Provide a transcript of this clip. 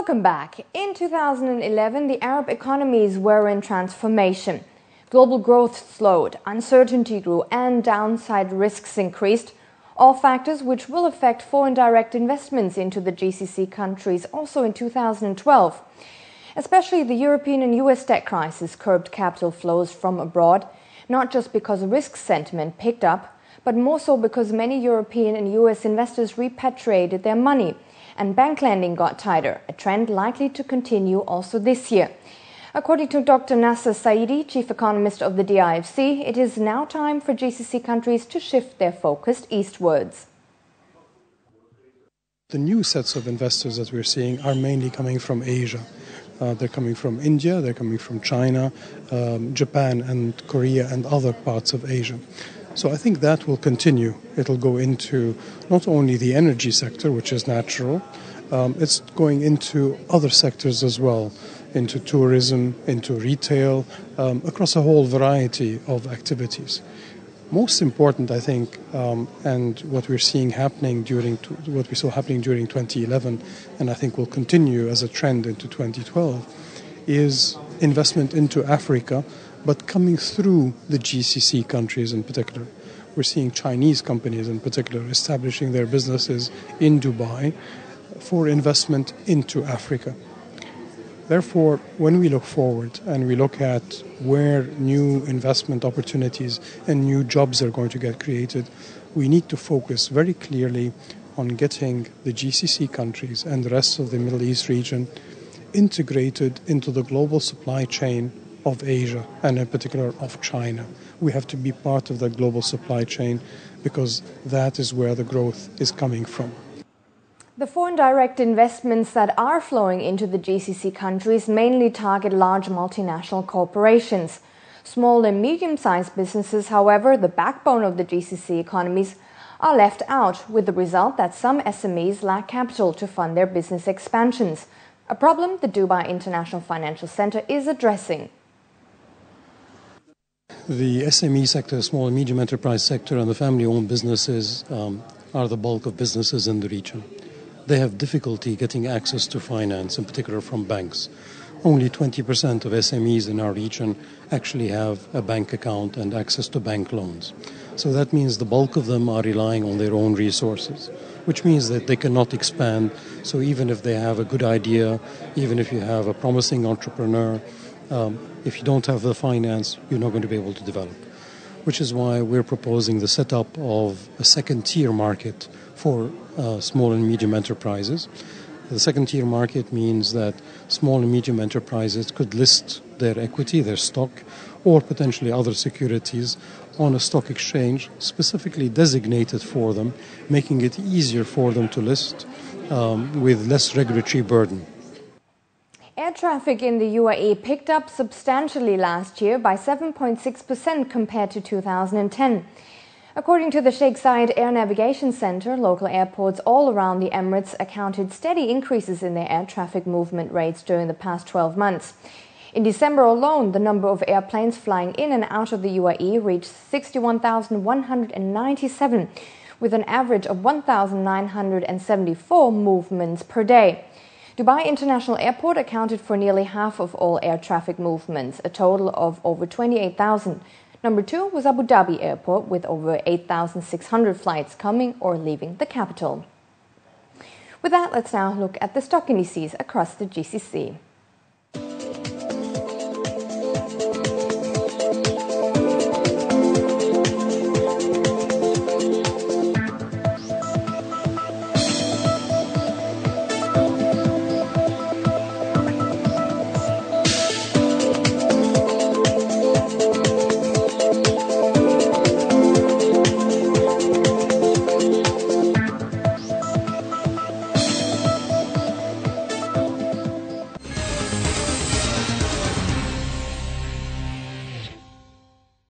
Welcome back. In 2011, the Arab economies were in transformation. Global growth slowed, uncertainty grew, and downside risks increased, all factors which will affect foreign direct investments into the GCC countries also in 2012. Especially the European and US debt crisis curbed capital flows from abroad, not just because risk sentiment picked up, but more so because many European and US investors repatriated their money, and bank lending got tighter, a trend likely to continue also this year. According to Dr. Nasser Saidi, chief economist of the DIFC, it is now time for GCC countries to shift their focus eastwards. The new sets of investors that we're seeing are mainly coming from Asia. They're coming from India, they're coming from China, Japan and Korea and other parts of Asia. So I think that will continue. It'll go into not only the energy sector, which is natural, it's going into other sectors as well, into tourism, into retail, across a whole variety of activities. Most important, I think, and what we're seeing happening what we saw happening during 2011, and I think will continue as a trend into 2012, is investment into Africa, but coming through the GCC countries in particular. We're seeing Chinese companies in particular establishing their businesses in Dubai for investment into Africa. Therefore, when we look forward and we look at where new investment opportunities and new jobs are going to get created, we need to focus very clearly on getting the GCC countries and the rest of the Middle East region integrated into the global supply chain of Asia and in particular of China. We have to be part of that global supply chain because that is where the growth is coming from. The foreign direct investments that are flowing into the GCC countries mainly target large multinational corporations. Small and medium-sized businesses, however, the backbone of the GCC economies, are left out, with the result that some SMEs lack capital to fund their business expansions, a problem the Dubai International Financial Center is addressing. The SME sector, small and medium enterprise sector, and the family-owned businesses are the bulk of businesses in the region. They have difficulty getting access to finance, in particular from banks. Only 20% of SMEs in our region actually have a bank account and access to bank loans. So that means the bulk of them are relying on their own resources, which means that they cannot expand. So even if they have a good idea, even if you have a promising entrepreneur, if you don't have the finance, you're not going to be able to develop. Which is why we're proposing the setup of a second-tier market for small and medium enterprises. The second-tier market means that small and medium enterprises could list their equity, their stock, or potentially other securities on a stock exchange specifically designated for them, making it easier for them to list with less regulatory burden. Air traffic in the UAE picked up substantially last year by 7.6% compared to 2010. According to the Sheikh Zayed Air Navigation Center, local airports all around the Emirates accounted steady increases in their air traffic movement rates during the past 12 months. In December alone, the number of airplanes flying in and out of the UAE reached 61,197, with an average of 1,974 movements per day. Dubai International Airport accounted for nearly half of all air traffic movements, a total of over 28,000. Number 2 was Abu Dhabi Airport, with over 8,600 flights coming or leaving the capital. With that, let's now look at the stock indices across the GCC.